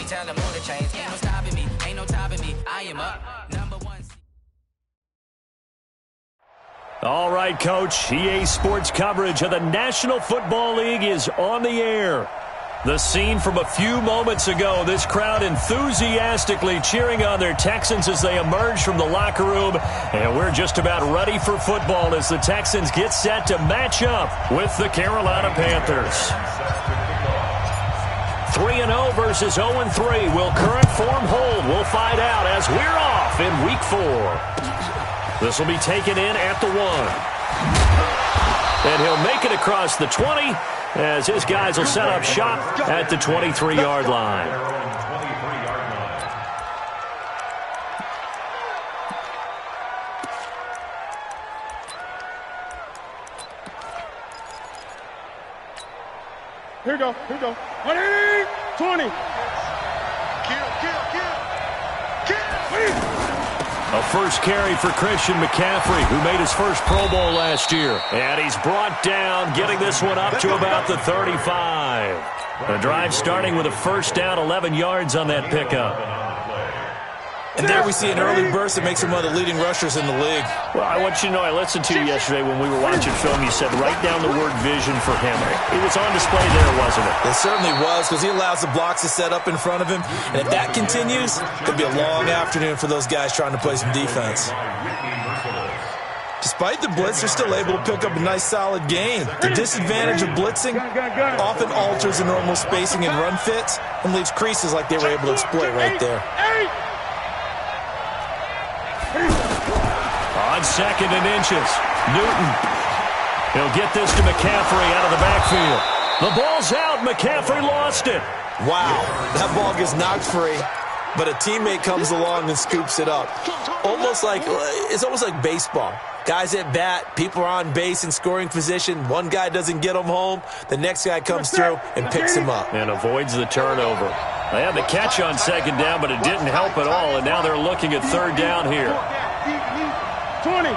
tell them all the chains. Ain't no stopping me, ain't no topping me. I am up, #1. All right, Coach. EA Sports coverage of the National Football League is on the air. The scene from a few moments ago, this crowd enthusiastically cheering on their Texans as they emerge from the locker room. And we're just about ready for football as the Texans get set to match up with the Carolina Panthers. 3-0 versus 0-3. Will current form hold? We'll find out as we're off in Week 4. This will be taken in at the 1. And he'll make it across the 20 as his guys will set up shop at the 23-yard line. Here we go. 180, 20. A first carry for Christian McCaffrey, who made his first Pro Bowl last year. And he's brought down, getting this one up to about the 35. The drive starting with a first down, 11 yards on that pickup. And there we see an early burst that makes him one of the leading rushers in the league. Well, I want you to know, I listened to you yesterday when we were watching film. You said write down the word vision for him. It was on display there, wasn't it? It certainly was, because he allows the blocks to set up in front of him. And if that continues, it'll be a long afternoon for those guys trying to play some defense. Despite the blitz, they're still able to pick up a nice, solid gain. The disadvantage of blitzing often alters the normal spacing and run fits and leaves creases like they were able to exploit right there. On 2nd and inches, Newton. He'll get this to McCaffrey out of the backfield. The ball's out. McCaffrey lost it. Wow, that ball gets knocked free, but a teammate comes along and scoops it up. It's almost like baseball. Guys at bat, people are on base in scoring position. One guy doesn't get him home. The next guy comes through and picks him up. And avoids the turnover. They had the catch on 2nd down, but it didn't help at all, and now they're looking at 3rd down here. 20. 8.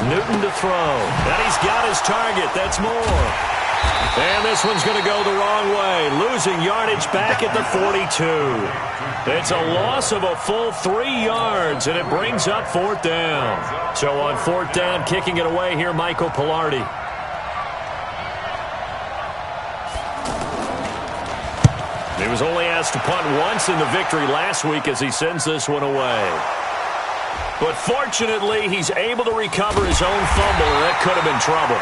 Newton to throw. And he's got his target. That's more. And this one's going to go the wrong way. Losing yardage back at the 42. It's a loss of a full 3 yards, and it brings up 4th down. So on 4th down, kicking it away here, Michael Pilardi. He was only asked to punt once in the victory last week as he sends this one away. But fortunately, he's able to recover his own fumble, and that could have been trouble.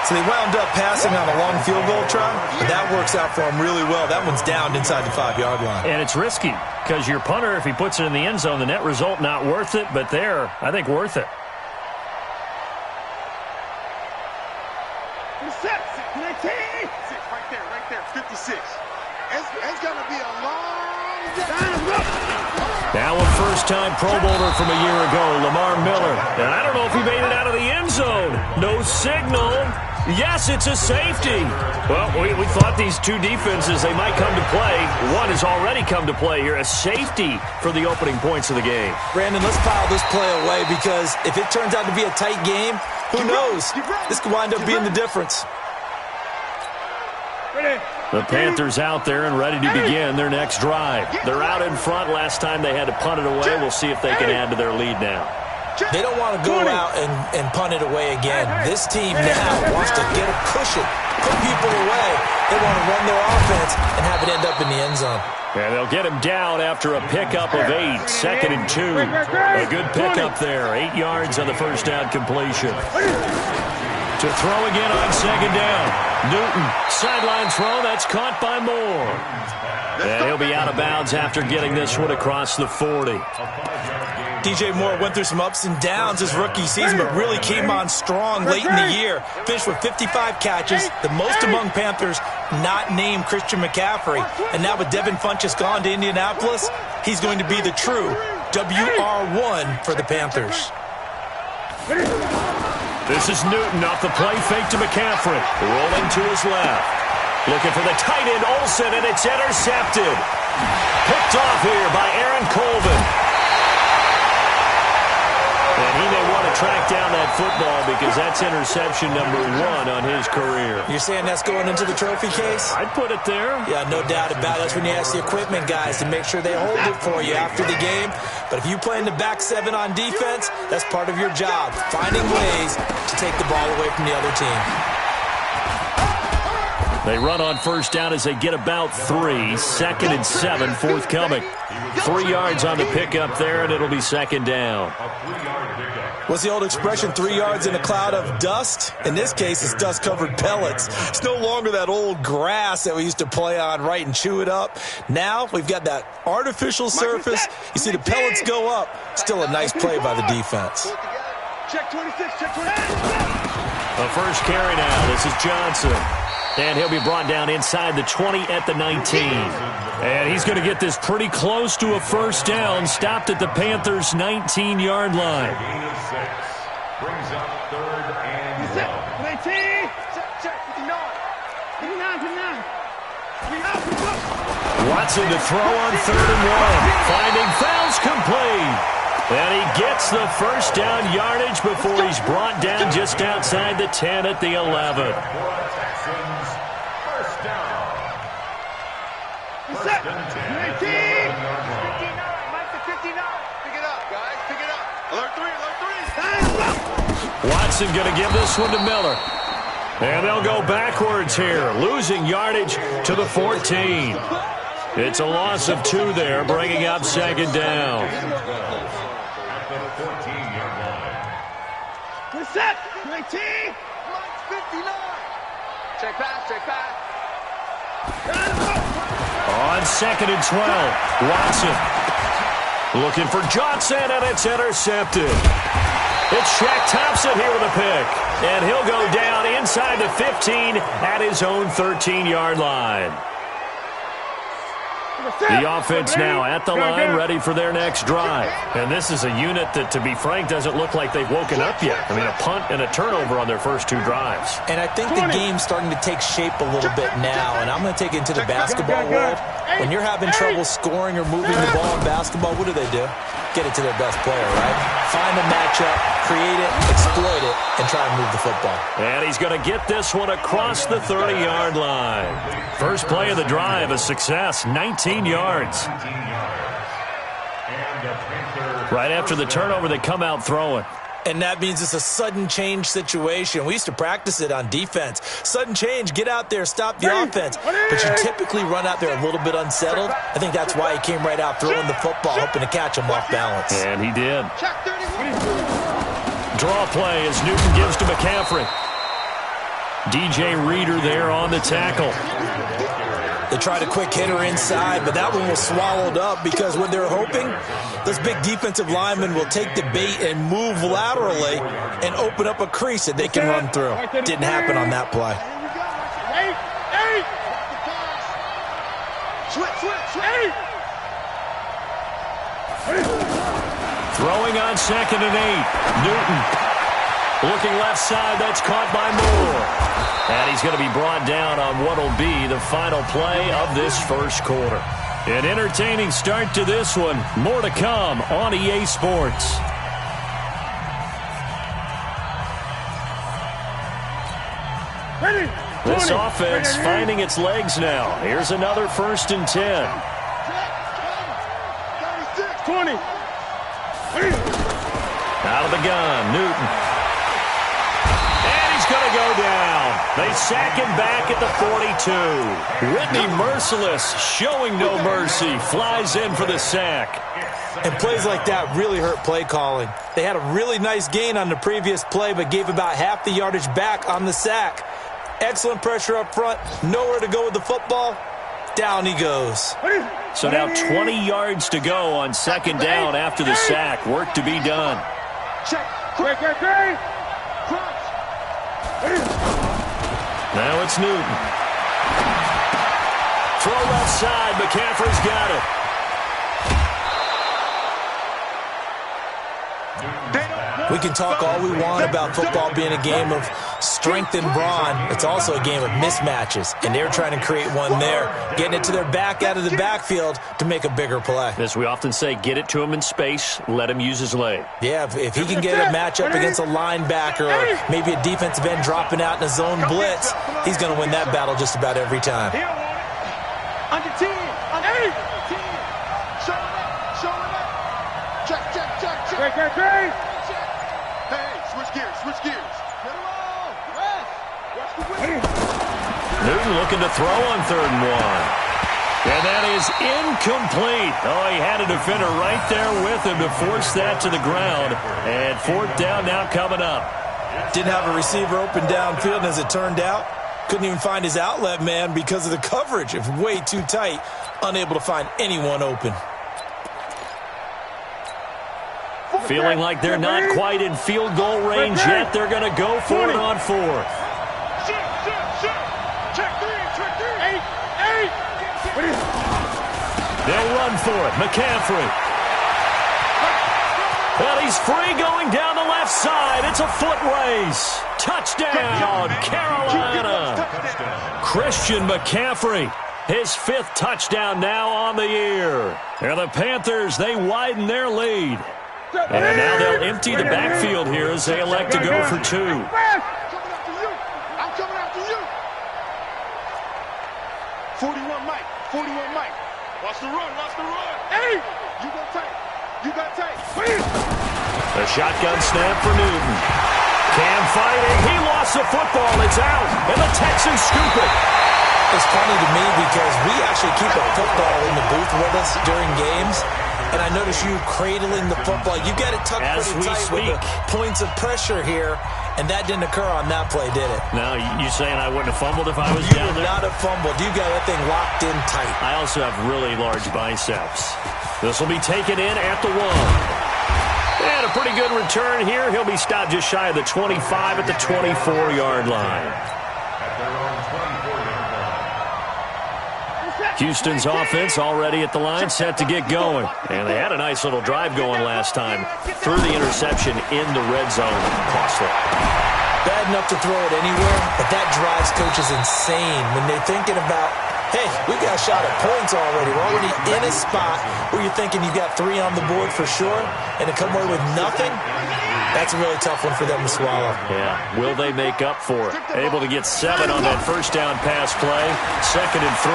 So they wound up passing on a long field goal try, but that works out for him really well. That one's downed inside the 5-yard line. And it's risky, because your punter, if he puts it in the end zone, the net result not worth it, but there, I think worth it. Right there, 56. It's going to be a long time. Now a first-time Pro Bowler from a year ago, Lamar Miller. And I don't know if he made it out of the end zone. No signal. Yes, it's a safety. Well, we thought these two defenses, they might come to play. One has already come to play here, a safety for the opening points of the game. Brandon, let's pile this play away, because if it turns out to be a tight game, who knows? This could wind up being the difference. The Panthers out there and ready to begin their next drive. They're out in front. Last time they had to punt it away. We'll see if they can add to their lead now. They don't want to go out and punt it away again. This team now wants to get a cushion, put people away. They want to run their offense and have it end up in the end zone. And they'll get him down after a pickup of 8, 2nd and 2. A good pickup there, 8 yards on the first down completion. To throw again on 2nd down. Newton, sideline throw, that's caught by Moore. And he'll be out of bounds after getting this one across the 40. DJ Moore went through some ups and downs his rookie season, but really came on strong late in the year. Finished with 55 catches, the most among Panthers not named Christian McCaffrey. And now with Devin Funchess gone to Indianapolis, he's going to be the true WR1 for the Panthers. This is Newton off the play fake to McCaffrey. Rolling to his left. Looking for the tight end, Olsen, and it's intercepted. Picked off here by Aaron Colvin. And he may want to to track down that football because that's interception number 1 on his career. You're saying that's going into the trophy case? I'd put it there. Yeah, no doubt about it. That's when you ask the equipment guys to make sure they hold it for you after the game. But if you play in the back 7 on defense, that's part of your job, finding ways to take the ball away from the other team. They run on first down as they get about 3. 2nd and 7 forthcoming. 3 yards on the pickup there, and it'll be 2nd down. What's the old expression, 3 yards in a cloud of dust? In this case, it's dust-covered pellets. It's no longer that old grass that we used to play on, right, and chew it up. Now we've got that artificial surface. You see the pellets go up. Still a nice play by the defense. Check 26, check 26. The first carry now. This is Johnson. And he'll be brought down inside the 20 at the 19. And he's going to get this pretty close to a first down. Stopped at the Panthers' 19-yard line. Brings up 3rd and 1. Check 59. 59. Watson to throw on 3rd and 1. Finding fouls complete. And he gets the first down yardage before he's brought down just outside the 10 at the 11. First down. Set. 19. 59. Mike to 59. Pick it up, guys. Pick it up. Alert 3, alert 3. Watson going to give this one to Miller. And they'll go backwards here, losing yardage to the 14. It's a loss of 2 there, bringing up 2nd down. We're set. 19. Mike's 59. Check pass, check pass. On 2nd and 12, Watson looking for Johnson, and it's intercepted. It's Shaq Thompson here with a pick, and he'll go down inside the 15 at his own 13-yard line. The offense now at the line, ready for their next drive. And this is a unit that, to be frank, doesn't look like they've woken up yet. I mean, a punt and a turnover on their first 2 drives. And I think the game's starting to take shape a little bit now, and I'm going to take it into the basketball world. When you're having trouble scoring or moving the ball in basketball, what do? Get it to their best player, right? Find a matchup, create it, exploit it, and try and move the football. And he's going to get this one across the 30-yard line. First play of the drive, a success, 19 yards. Right after the turnover, they come out throwing. And that means it's a sudden change situation. We used to practice it on defense. Sudden change, get out there, stop the offense. But you typically run out there a little bit unsettled. I think that's why he came right out throwing the football, hoping to catch him off balance. And he did. Check 31. Draw play as Newton gives to McCaffrey. DJ Reader there on the tackle. They tried a quick hitter inside, but that one was swallowed up because when they're hoping, those big defensive linemen will take the bait and move laterally and open up a crease that they can run through. Didn't happen on that play. Throwing on 2nd and 8. Newton looking left side. That's caught by Moore. And he's going to be brought down on what will be the final play of this first quarter. An entertaining start to this one. More to come on EA Sports. This offense finding its legs now. Here's another 1st and 10. 20. Out of the gun, Newton. And he's going to go down. They sack him back at the 42. Whitney Merciless, showing no mercy, flies in for the sack. And plays like that really hurt play calling. They had a really nice gain on the previous play, but gave about half the yardage back on the sack. Excellent pressure up front. Nowhere to go with the football. Down he goes. So now 20 yards to go on 2nd down after the sack. Work to be done. Check. Now it's Newton. Throw left side. McCaffrey's got it. We can talk all we want about football being a game of strength and brawn. It's also a game of mismatches, and they're trying to create one there, getting it to their back out of the backfield to make a bigger play. As we often say, get it to him in space, let him use his leg. Yeah, if he can get a matchup against a linebacker or maybe a defensive end dropping out in a zone blitz, he's going to win that battle just about every time. Under 10. Under 10. Showing up. Showing up. Check. Great. Hey, switch gears. Get him on. Watch the win. Newton looking to throw on 3rd and 1. And that is incomplete. Oh, he had a defender right there with him to force that to the ground. And 4th down now coming up. Didn't have a receiver open downfield, and as it turned out, couldn't even find his outlet man because of the coverage. It was way too tight, unable to find anyone open. Feeling like they're not quite in field goal range yet. They're going to go for it on 4th. Check 3. 8. They'll run for it. McCaffrey. And he's free going down the left side. It's a foot race. Touchdown, Carolina. Christian McCaffrey, his 5th touchdown now on the year. And the Panthers, they widen their lead. And now they'll empty the backfield here as they elect to go for 2. I'm coming after you. 41 Mike. Watch the run. Hey! You got tight. The shotgun snap for Newton. Cam fighting. He lost the football. It's out. And the Texans scoop it. It's funny to me because we actually keep a football in the booth with us during games. And I notice you cradling the football. You got it tucked pretty tight with the points of pressure here. And that didn't occur on that play, did it? Now, you saying I wouldn't have fumbled if I was You down would there? not have fumbled. You got that thing locked in tight. I also have really large biceps. This will be taken in at the 1. And a pretty good return here. He'll be stopped just shy of the 25 at the 24-yard line. Houston's offense already at the line, set to get going. And they had a nice little drive going last time. Threw the interception in the red zone. Costly. Bad enough to throw it anywhere, but that drives coaches insane when they're thinking about, hey, we got a shot at points already. We're already in a spot where you're thinking you got 3 on the board for sure, and to come away with nothing, that's a really tough one for them to swallow. Yeah, will they make up for it? Able to get 7 on that first down pass play. 2nd and 3.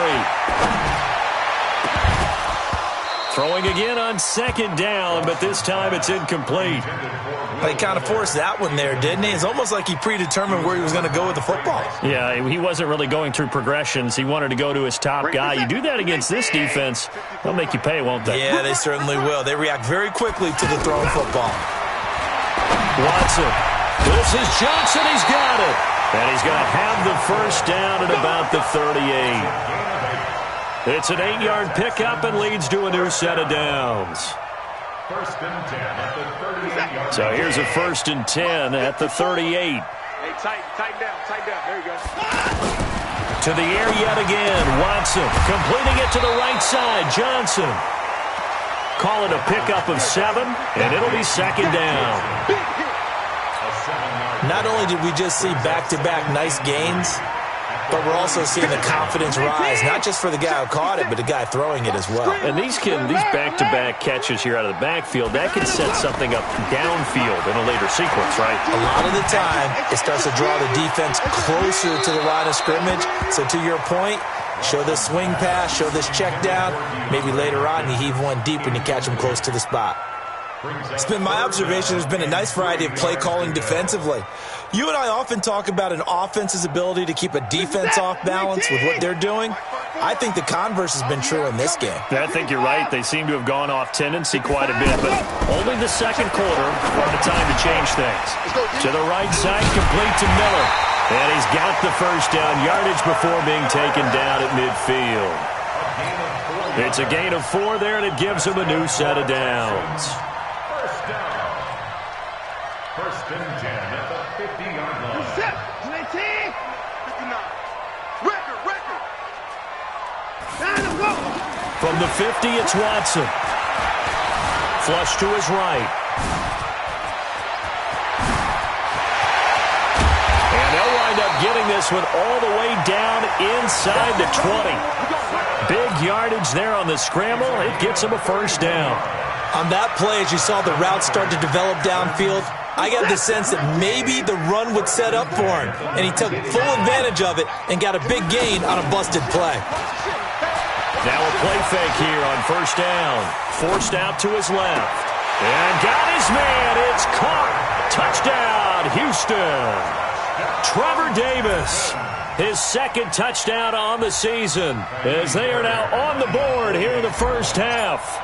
Throwing again on 2nd down, but this time it's incomplete. He kind of forced that one there, didn't he? It's almost like he predetermined where he was going to go with the football. Yeah, he wasn't really going through progressions. He wanted to go to his top guy. You do that against this defense, they'll make you pay, won't they? Yeah, they certainly will. They react very quickly to the thrown football. Watson. This is Johnson. He's got it. And he's going to have the first down at about the 38. It's an 8-yard pickup and leads to a new set of downs. First and 10 at the 38. So here's a 1st and 10 at the 38. Hey, tighten down. There you go. To the air yet again. Watson completing it to the right side. Johnson. Call it a pickup of 7, and it'll be 2nd down. Not only did we just see back-to-back nice gains, but we're also seeing the confidence rise, not just for the guy who caught it, but the guy throwing it as well. And these back-to-back catches here out of the backfield, that can set something up downfield in a later sequence, right? A lot of the time, it starts to draw the defense closer to the line of scrimmage. So to your point, show this swing pass, show this check down. Maybe later on you heave one deep when you catch them close to the spot. It's been my observation there's been a nice variety of play calling defensively. You and I often talk about an offense's ability to keep a defense off balance with what they're doing. I think the converse has been true in this game. I think you're right. They seem to have gone off tendency quite a bit, but only the 2nd quarter for the time to change things. To the right side, complete to Miller. And he's got the first down yardage before being taken down at midfield. It's a gain of 4 there, and it gives him a new set of downs. First and 10 at the 50-yard line. Set. 19. 59. Record. From the 50, it's Watson. Flush to his right. And this one all the way down inside the 20. Big yardage there on the scramble. It gets him a first down. On that play, as you saw the route start to develop downfield, I got the sense that maybe the run would set up for him, and he took full advantage of it and got a big gain on a busted play. Now a play fake here on first down. Forced out to his left. And got his man. It's caught. Touchdown, Houston. Trevor Davis, his second touchdown on the season, as they are now on the board here in the first half.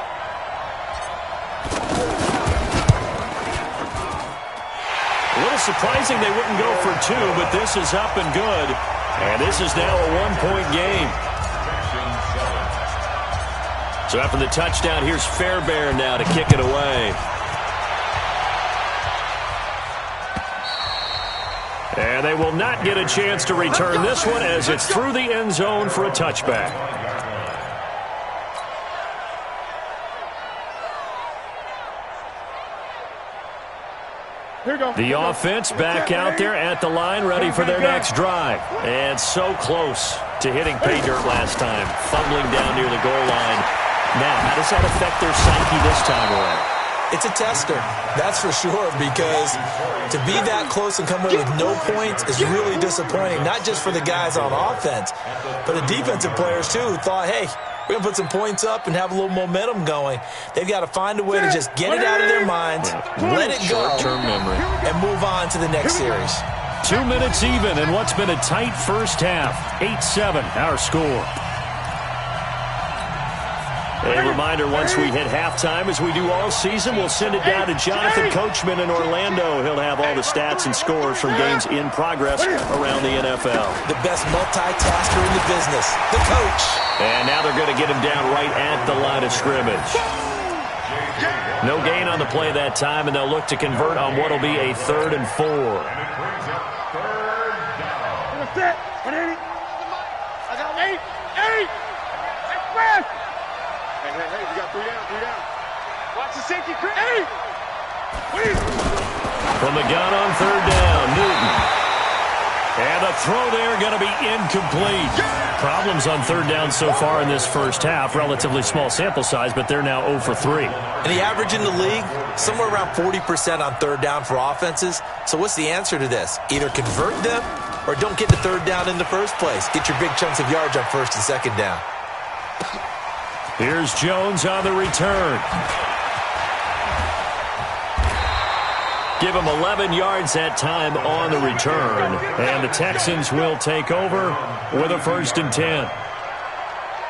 A little surprising they wouldn't go for two, but this is up and good. And this is now a one-point game. So after the touchdown, here's Fairbairn now to kick it away. And they will not get a chance to return this one as it's through the end zone for a touchback. The offense back out there at the line, ready for their next drive. And so close to hitting pay dirt last time, fumbling down near the goal line. Now, how does that affect their psyche this time around? It's a tester, that's for sure, because to be that close and come away with no points is really disappointing, not just for the guys on offense, but the defensive players, too, who thought, hey, we're going to put some points up and have a little momentum going. They've got to find a way to just get it out of their minds, let it go, short-term memory, and move on to the next series. 2 minutes even in what's been a tight first half. 8-7, our score. A reminder, once we hit halftime, as we do all season, we'll send it down to Jonathan Coachman in Orlando. He'll have all the stats and scores from games in progress around the NFL. The best multitasker in the business, the coach. And now they're going to get him down right at the line of scrimmage. No gain on the play that time, and they'll look to convert on what will be a 3rd and 4. Hey, we got 3 down. Watch the safety. From the gun on 3rd down, Newton. And the throw there going to be incomplete. Problems on 3rd down so far in this first half. Relatively small sample size, but they're now 0 for 3. And the average in the league, somewhere around 40% on 3rd down for offenses. So what's the answer to this? Either convert them or don't get to 3rd down in the first place. Get your big chunks of yards on 1st and 2nd down. Here's Jones on the return. Give him 11 yards that time on the return. And the Texans will take over with a 1st and 10.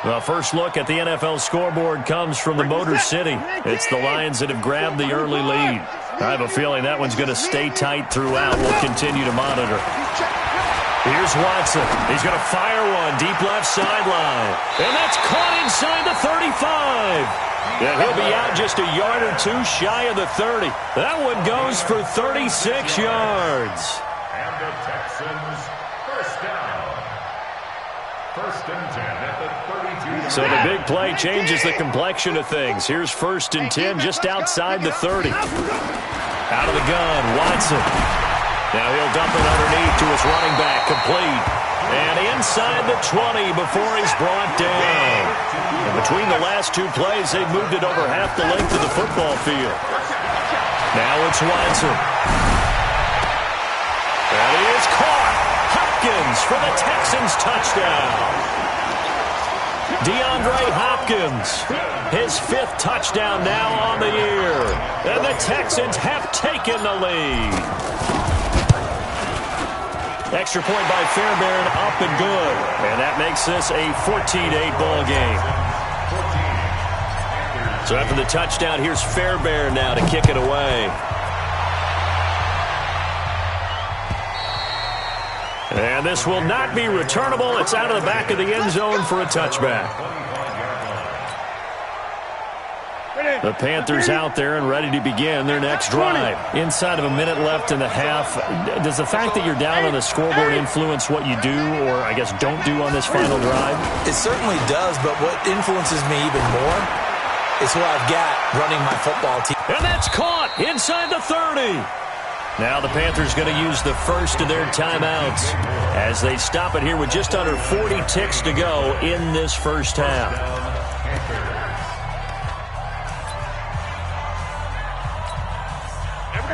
The first look at the NFL scoreboard comes from the Motor City. It's the Lions that have grabbed the early lead. I have a feeling that one's going to stay tight throughout. We'll continue to monitor. Here's Watson. He's going to fire one deep left sideline. And that's caught inside the 35. Yeah, he'll be out just a yard or two shy of the 30. That one goes for 36 yards. And the Texans, first down. 1st and 10 at the 32. So the big play changes the complexion of things. Here's 1st and 10 just outside the 30. Out of the gun, Watson. Now he'll dump it underneath to his running back, complete. And inside the 20 before he's brought down. And between the last 2 plays, they've moved it over half the length of the football field. Now it's Watson. And he is caught. Hopkins for the Texans touchdown. DeAndre Hopkins, his 5th touchdown now on the year. And the Texans have taken the lead. Extra point by Fairbairn, up and good. And that makes this a 14-8 ball game. So after the touchdown, here's Fairbairn now to kick it away. And this will not be returnable. It's out of the back of the end zone for a touchback. The Panthers out there and ready to begin their next drive. Inside of a minute left in the half, does the fact that you're down on the scoreboard influence what you do or, I guess, don't do on this final drive? It certainly does, but what influences me even more is who I've got running my football team. And that's caught inside the 30. Now the Panthers going to use the first of their timeouts as they stop it here with just under 40 ticks to go in this first half.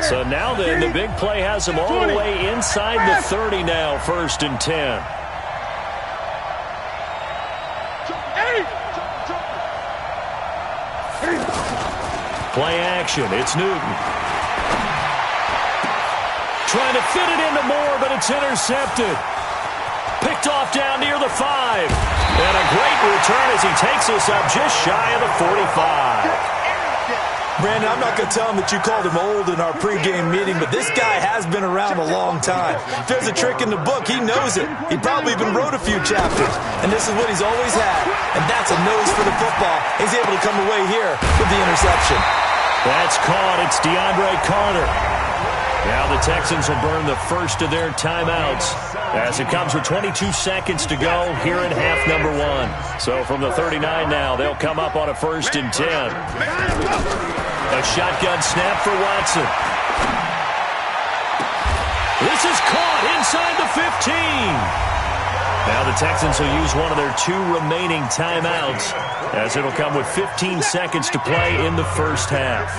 So now then, the big play has them all the way inside the 30 now, 1st and 10. Play action. It's Newton. Trying to fit it into Moore, but it's intercepted. Picked off down near the 5. And a great return as he takes us up just shy of the 45. Brandon, I'm not going to tell him that you called him old in our pregame meeting, but this guy has been around a long time. If there's a trick in the book, he knows it. He probably even wrote a few chapters, and this is what he's always had, and that's a nose for the football. He's able to come away here with the interception. That's caught. It's DeAndre Carter. Now the Texans will burn the first of their timeouts as it comes with 22 seconds to go here in half number 1. So from the 39 now, they'll come up on a 1st and 10. A shotgun snap for Watson. This is caught inside the 15. Now the Texans will use one of their 2 remaining timeouts as it'll come with 15 seconds to play in the first half.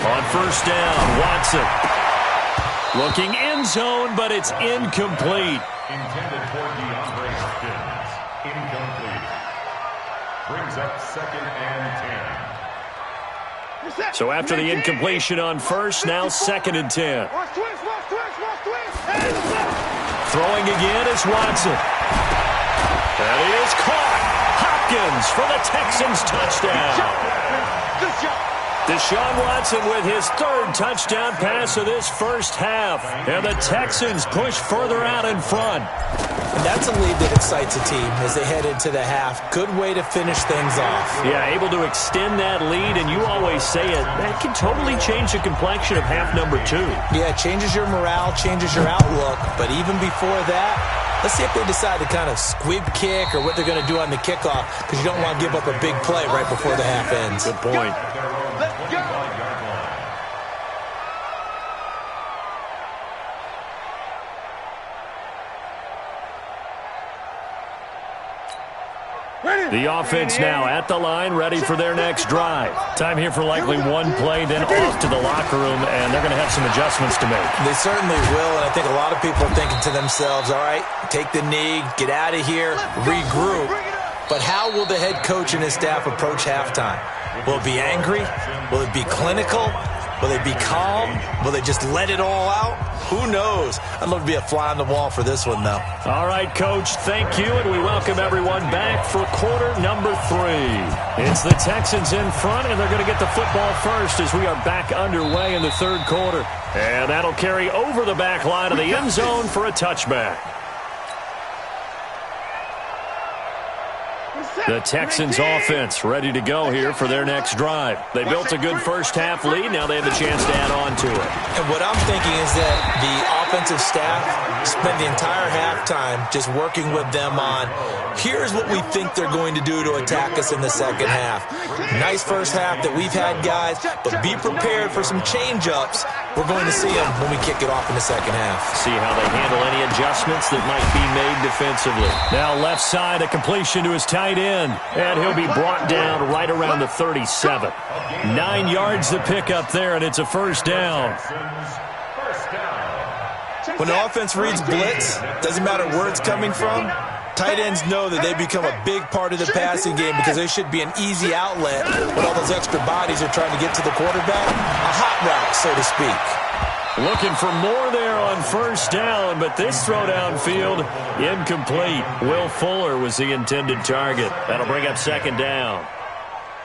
On 1st down, Watson. Looking end zone, but it's incomplete. Intended for DeAndre Hopkins. Incomplete. Brings up 2nd and 10. So after the incompletion on 1st, now 2nd and 10. Throwing again is Watson. That is caught. Hopkins for the Texans touchdown. Deshaun Watson with his 3rd touchdown pass of this first half. And the Texans push further out in front. And that's a lead that excites a team as they head into the half. Good way to finish things off. Yeah, able to extend that lead, and you always say it, that can totally change the complexion of half number 2. Yeah, it changes your morale, changes your outlook. But even before that, let's see if they decide to kind of squib kick or what they're going to do on the kickoff, because you don't want to give up a big play right before the half ends. Good point. Let's go. The offense now at the line, ready for their next drive. Time here for likely one play, then off to the locker room, and they're going to have some adjustments to make. They certainly will, and I think a lot of people are thinking to themselves, all right, take the knee, get out of here, regroup. But how will the head coach and his staff approach halftime? Will it be angry? Will it be clinical? Will they be calm? Will they just let it all out? Who knows? I'd love to be a fly on the wall for this one, though. All right, Coach, thank you, and we welcome everyone back for quarter number 3. It's the Texans in front, and they're going to get the football first as we are back underway in the 3rd quarter. And that'll carry over the back line of the end zone for a touchback. The Texans offense ready to go here for their next drive. They built a good first half lead. Now they have a chance to add on to it. And what I'm thinking is that the offensive staff spent the entire halftime just working with them on, here's what we think they're going to do to attack us in the second half. Nice first half that we've had, guys, but be prepared for some change-ups. We're going to see them when we kick it off in the second half. See how they handle any adjustments that might be made defensively. Now left side, a completion to his tight end. And he'll be brought down right around the 37. 9 yards to pick up there, and it's a first down. When the offense reads blitz, doesn't matter where it's coming from, tight ends know that they become a big part of the passing game because they should be an easy outlet when all those extra bodies are trying to get to the quarterback. A hot route, so to speak. Looking for more there on first down, but this throw downfield, incomplete. Will Fuller was the intended target. That'll bring up second down.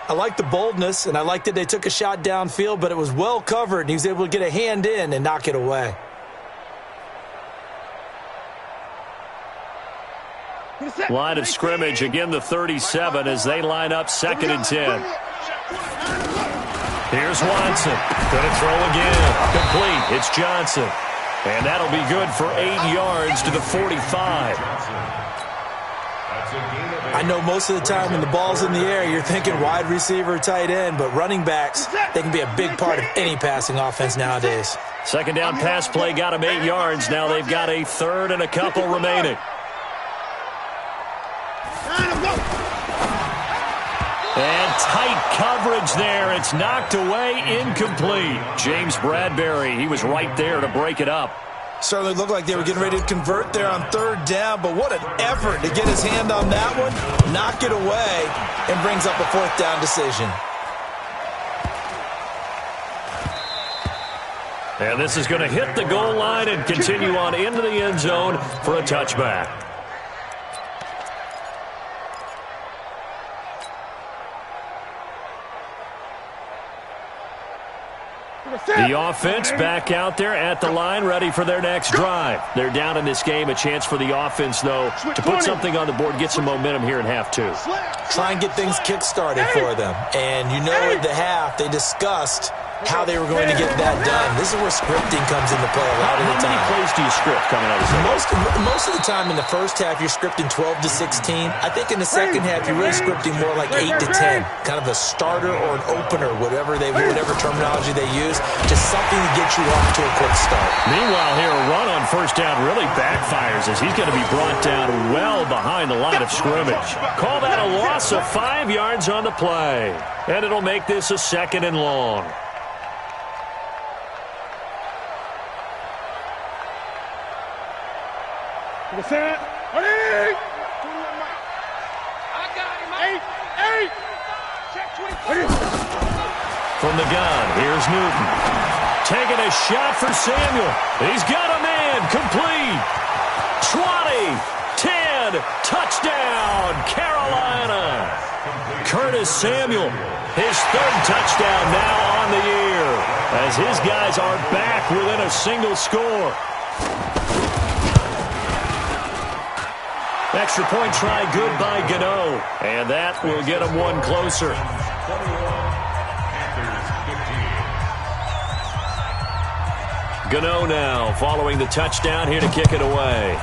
I like the boldness, and I like that they took a shot downfield, but it was well covered, and he was able to get a hand in and knock it away. Line of scrimmage, again the 37 as they line up 2nd and 10. Here's Watson. Going to throw again. Complete. It's Johnson. And that'll be good for 8 yards to the 45. I know most of the time when the ball's in the air, you're thinking wide receiver, tight end, but running backs, they can be a big part of any passing offense nowadays. Second down pass play got him 8 yards. Now they've got a third and a couple remaining. And tight coverage there. It's knocked away, incomplete. James Bradbury, he was right there to break it up. Certainly looked like they were getting ready to convert there on third down, but what an effort to get his hand on that one, knock it away, and brings up a fourth down decision. And this is going to hit the goal line and continue on into the end zone for a touchback. The offense back out there at the line, ready for their next drive. They're down in this game. A chance for the offense, though, to put something on the board, get some momentum here in half two. Try and get things kick-started for them. And you know at the half, they discussed how they were going to get that done. This is where scripting comes into play a lot of the time. How many plays do you script coming out of this? Most of the time in the first half, you're scripting 12 to 16. I think in the second half, you're really scripting more like 8 to 10. Kind of a starter or an opener, whatever terminology they use. Just something to get you off to a quick start. Meanwhile, here, a run on first down really backfires as he's going to be brought down well behind the line of scrimmage. Call that a loss of 5 yards on the play. And it'll make this a second and long. From the gun, here's Newton. Taking a shot for Samuel. He's got a man. Complete. 20, 10, touchdown, Carolina. Curtis Samuel, his third touchdown now on the year, as his guys are back within a single score. Extra point try good by Gano, and that will get him one closer. Gano now following the touchdown here to kick it away.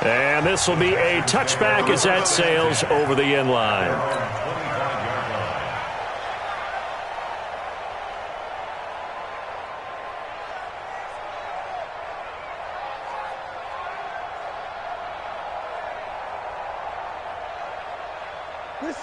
And this will be a touchback as that sails over the end line.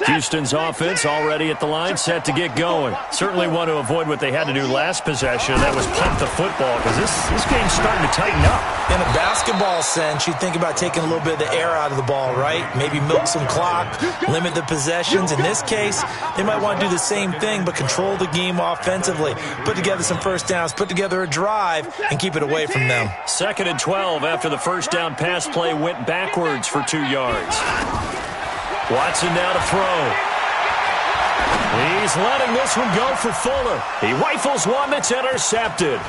Houston's offense already at the line, set to get going. Certainly want to avoid what they had to do last possession, and that was punt the football, because this game's starting to tighten up. In a basketball sense, you think about taking a little bit of the air out of the ball, right? Maybe milk some clock, limit the possessions. In this case, they might want to do the same thing, but control the game offensively. Put together some first downs, put together a drive, and keep it away from them. 2nd and 12 after the first down pass play went backwards for 2 yards. Watson now to throw. He's letting this one go for Fuller. He rifles one that's intercepted.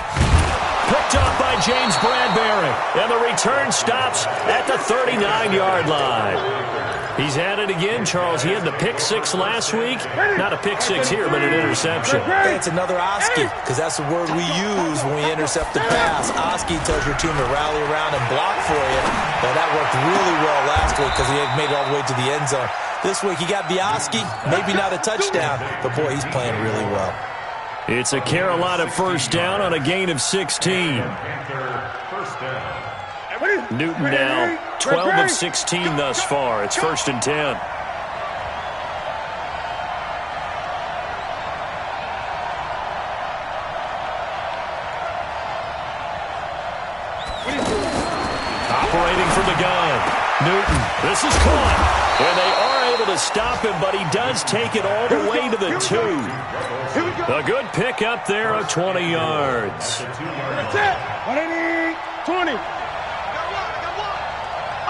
Picked up by James Bradbury. And the return stops at the 39-yard line. He's at it again, Charles. He had the pick six last week. Not a pick six here, but an interception. Hey, it's another Oski, because that's the word we use when we intercept the pass. Oski tells your team to rally around and block for you. Well, that worked really well last week because he had made it all the way to the end zone. This week he got the Oski, maybe not a touchdown, but boy, he's playing really well. It's a Carolina first down on a gain of 16. Newton now 12 of 16 thus far. It's 1st and 10. Operating from the gun. Newton, this is caught. And they are able to stop him, but he does take it all the way to the 2. A good pick up there of 20 yards. 180, 20.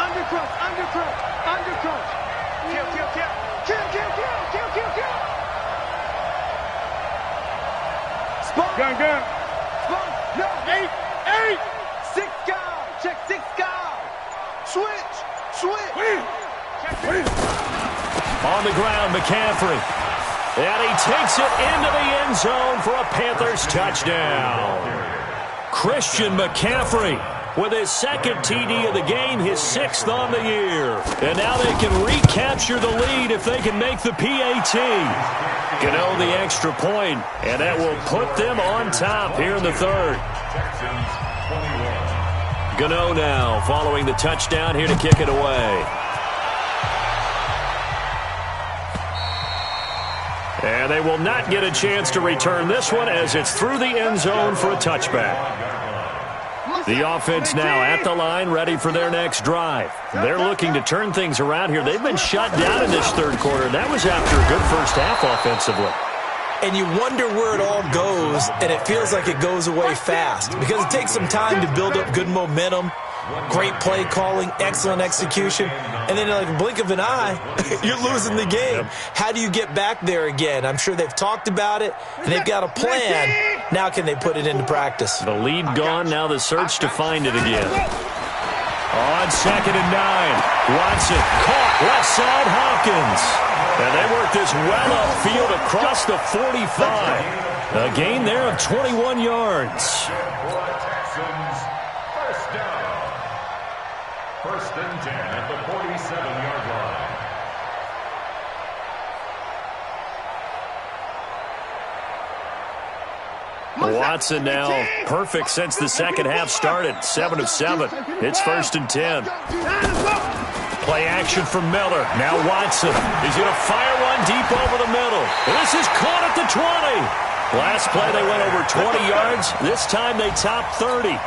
Undercrush. Kill. Spot. Gun. Spot. No. 8. 6 guys. Check 6 guys. Switch. On the ground, McCaffrey. And he takes it into the end zone for a Panthers touchdown. Christian McCaffrey with his second TD of the game, his 6th on the year. And now they can recapture the lead if they can make the PAT. Gano the extra point, and that will put them on top here in the third. Gano now following the touchdown here to kick it away. And they will not get a chance to return this one as it's through the end zone for a touchback. The offense now at the line, ready for their next drive. They're looking to turn things around here. They've been shut down in this third quarter. That was after a good first half offensively. And you wonder where it all goes, and it feels like it goes away fast because it takes some time to build up good momentum, great play calling, excellent execution, and then like a blink of an eye, you're losing the game. How do you get back there again? I'm sure they've talked about it, and they've got a plan. Now can they put it into practice? The lead gone, now the search to find it again. On 2nd and 9, Watson caught left side Hopkins. And they work this well upfield across the 45. A gain there of 21 yards. First down. 1st and 10 at the 47-yard line. Watson now perfect since the second half started. 7 of 7. It's 1st and 10. Play action from Miller. Now Watson. He's going to fire one deep over the middle. This is caught at the 20. Last play they went over 20 yards. This time they topped 30.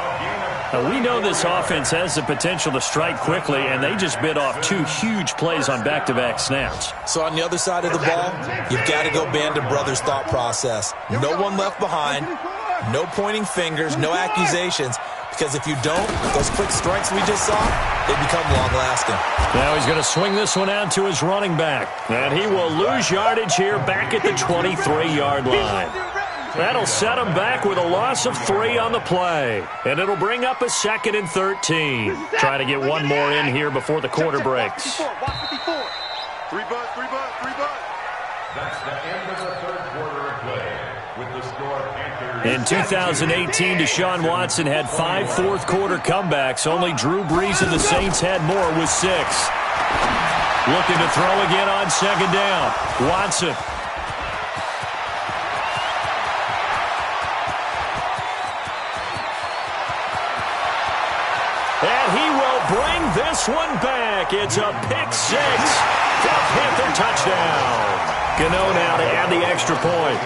Now, we know this offense has the potential to strike quickly, and they just bit off 2 huge plays on back-to-back snaps. So on the other side of the ball, you've got to go Band of Brothers thought process. No one left behind, no pointing fingers, no accusations, because if you don't, those quick strikes we just saw, they become long-lasting. Now he's going to swing this one out to his running back, and he will lose yardage here back at the 23-yard line. That'll set him back with a loss of 3 on the play. And it'll bring up a 2nd and 13. Trying to get one more in here before the quarter breaks. 3 butt. That's the end of the third quarter of play. With the score, Panthers. In 2018, Deshaun Watson had 5 fourth-quarter comebacks. Only Drew Brees and the Saints had more with 6. Looking to throw again on 2nd down. Watson. And he will bring this one back. It's a pick 6 for a Panther touchdown. Gano now to add the extra point.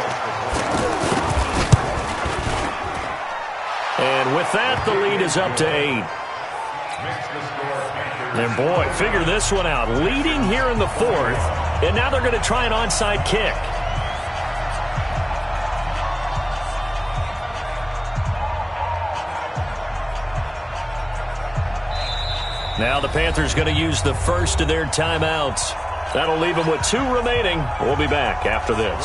And with that, the lead is up to 8. And boy, figure this one out. Leading here in the 4th, and now they're going to try an onside kick. Now the Panthers going to use the first of their timeouts. That'll leave them with 2 remaining. We'll be back after this.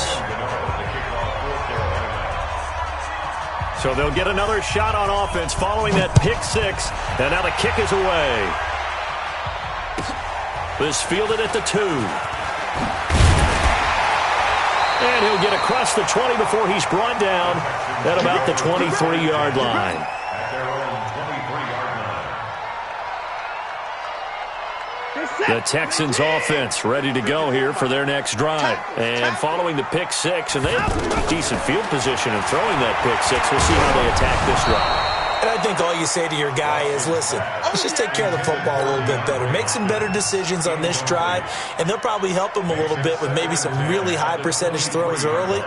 So they'll get another shot on offense following that pick 6. And now the kick is away. This fielded at the 2. And he'll get across the 20 before he's brought down at about the 23-yard line. The Texans offense ready to go here for their next drive. And following the pick 6, and they have decent field position in throwing that pick 6. We'll see how they attack this drive. And I think all you say to your guy is, listen, let's just take care of the football a little bit better. Make some better decisions on this drive, and they'll probably help him a little bit with maybe some really high percentage throws early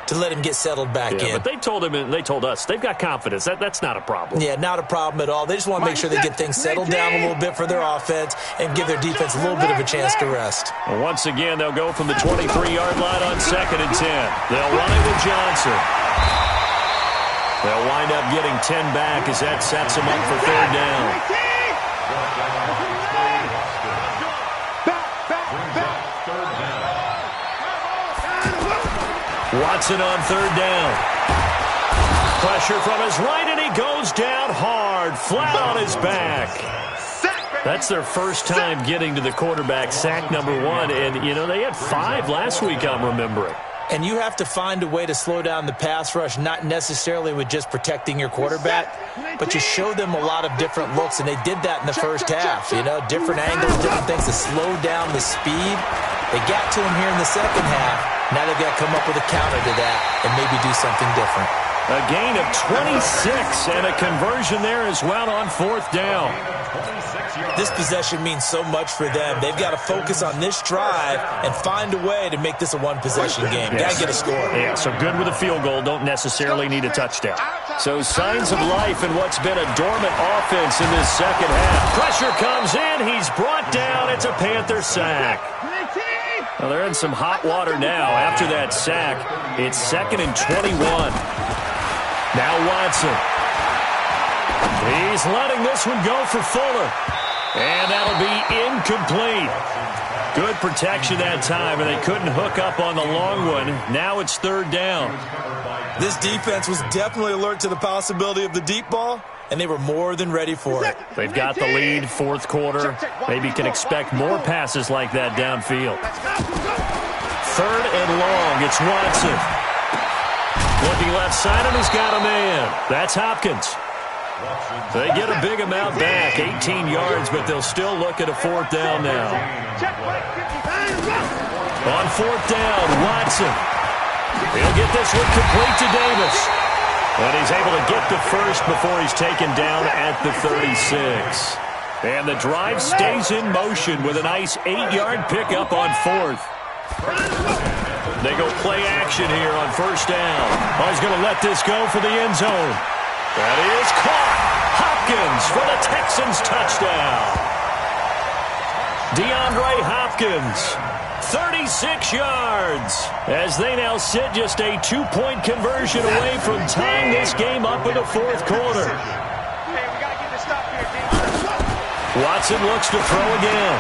to let him get settled back in. But they told him and they told us they've got confidence. That's not a problem. Yeah, not a problem at all. They just want to make sure they get things settled down a little bit for their offense and give their defense a little bit of a chance to rest. Well, once again, they'll go from the 23-yard line on 2nd and 10. They'll run it with Johnson. They'll wind up getting 10 back as that sets them up for 3rd down. Watson on 3rd down. Pressure from his right, and he goes down hard, flat on his back. That's their first time getting to the quarterback, sack number 1. And, you know, they had 5 last week, I'm remembering. And you have to find a way to slow down the pass rush, not necessarily with just protecting your quarterback, but you show them a lot of different looks, and they did that in the first half. You know, different angles, different things to slow down the speed. They got to him here in the second half. Now they've got to come up with a counter to that and maybe do something different. A gain of 26 and a conversion there as well on fourth down. This possession means so much for them. They've got to focus on this drive and find a way to make this a one-possession game. Got to get a score. Yeah, so good with a field goal. Don't necessarily need a touchdown. So signs of life in what's been a dormant offense in this second half. Pressure comes in. He's brought down. It's a Panther sack. Well, they're in some hot water now. After that sack, it's 2nd and 21. Now Watson. He's letting this one go for Fuller. And that'll be incomplete. Good protection that time, and they couldn't hook up on the long one. Now it's 3rd down. This defense was definitely alert to the possibility of the deep ball, and they were more than ready for it. They've got the lead, fourth quarter. Maybe can expect more passes like that downfield. 3rd and long, it's Watson. Looking left side, and he's got a man. That's Hopkins. They get a big amount back, 18 yards, but they'll still look at a 4th down now. On 4th down, Watson. He'll get this one complete to Davis. And he's able to get the first before he's taken down at the 36. And the drive stays in motion with a nice 8-yard pickup on 4th. They go play action here on 1st down. Oh, he's going to let this go for the end zone. That is caught. Hopkins for the Texans touchdown. DeAndre Hopkins, 36 yards, as they now sit just a 2-point conversion away from tying this game up in the 4th quarter. Watson looks to throw again,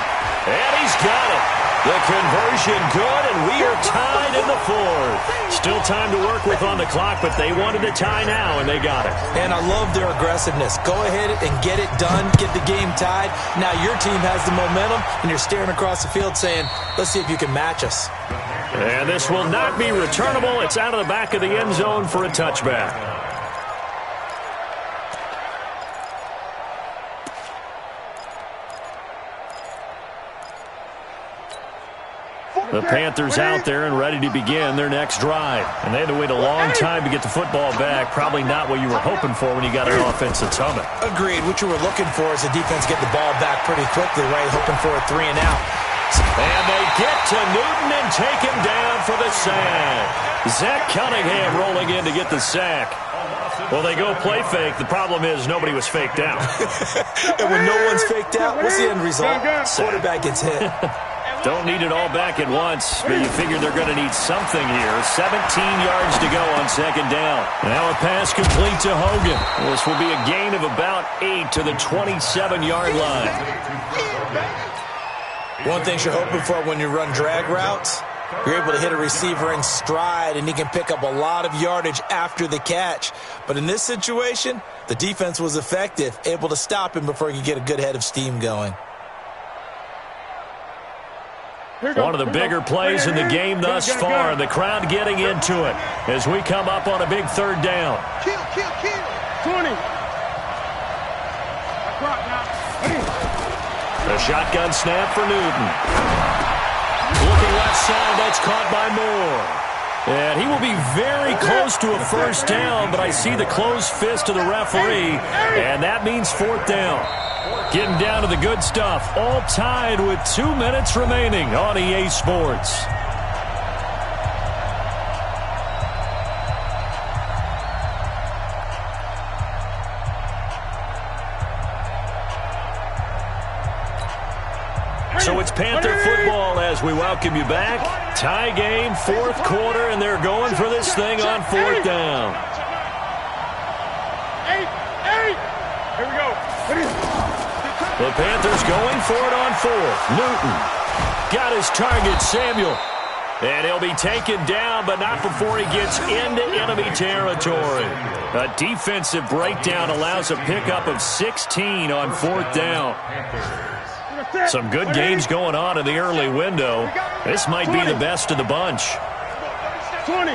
and he's got it. The conversion good, and we are tied in the 4th. Still time to work with on the clock, but they wanted to tie now, and they got it. And I love their aggressiveness. Go ahead and get it done, get the game tied. Now your team has the momentum, and you're staring across the field saying, let's see if you can match us. And this will not be returnable. It's out of the back of the end zone for a touchback. The Panthers out there and ready to begin their next drive. And they had to wait a long time to get the football back. Probably not what you were hoping for when you got an offense that's humming. Agreed. What you were looking for is the defense get the ball back pretty quickly, right? Hoping for a 3 and out. And they get to Newton and take him down for the sack. Zach Cunningham rolling in to get the sack. Well, they go play fake. The problem is nobody was faked out. And when no one's faked out, what's the end result? Quarterback gets hit. Don't need it all back at once, but you figure they're going to need something here. 17 yards to go on 2nd down. Now a pass complete to Hogan. This will be a gain of about 8 to the 27-yard line. One thing you're hoping for when you run drag routes, you're able to hit a receiver in stride, and he can pick up a lot of yardage after the catch. But in this situation, the defense was effective, able to stop him before he could get a good head of steam going. One of the bigger plays in the game thus far. The crowd getting into it as we come up on a big 3rd down. Kill. 20. The shotgun snap for Newton. Looking left side, that's caught by Moore. And he will be very close to a 1st down, but I see the closed fist of the referee, and that means 4th down. Getting down to the good stuff, all tied with 2 minutes remaining on EA Sports. So it's Panther football as we welcome you back. Tie game, 4th quarter, and they're going for this thing on 4th down. 8. Here we go. The Panthers going for it on 4th. Newton got his target, Samuel. And he'll be taken down, but not before he gets into enemy territory. A defensive breakdown allows a pickup of 16 on 4th down. Some good games going on in the early window. This might be the best of the bunch. 20.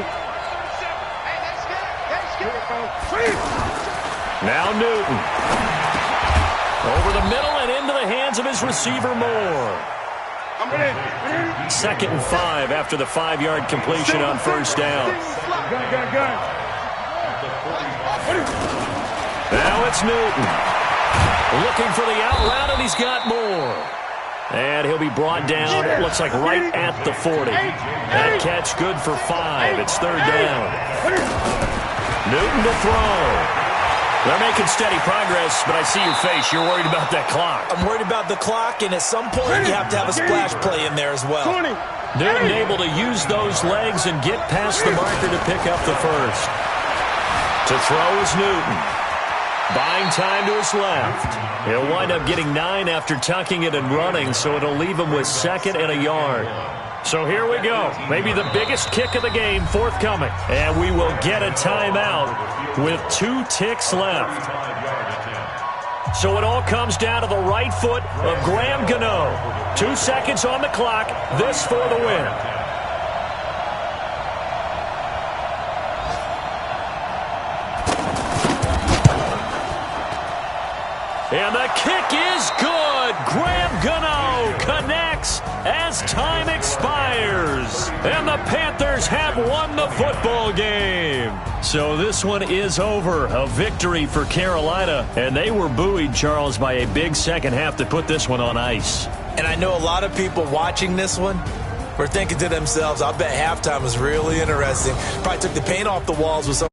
Now Newton. Over the middle and into the hands of his receiver Moore. 2nd and 5 after the 5-yard completion on first down. Now it's Newton. Looking for the out route, and he's got Moore. And he'll be brought down, it looks like right at the 40. That catch good for 5. It's 3rd down. Newton to throw. They're making steady progress, but I see your face. You're worried about that clock. I'm worried about the clock, and at some point you have to have a splash play in there as well. Newton able to use those legs and get past the marker to pick up the first. To throw is Newton. Buying time to his left. He'll wind up getting 9 after tucking it and running, so it'll leave him with 2nd and a yard. So here we go. Maybe the biggest kick of the game forthcoming. And we will get a timeout with 2 ticks left. So it all comes down to the right foot of Graham Gano. 2 seconds on the clock. This for the win. And the kick is good. Graham Gano connects as time expires. And the Panthers have won the football game. So this one is over. A victory for Carolina. And they were buoyed, Charles, by a big second half to put this one on ice. And I know a lot of people watching this one were thinking to themselves, I bet halftime was really interesting. Probably took the paint off the walls with some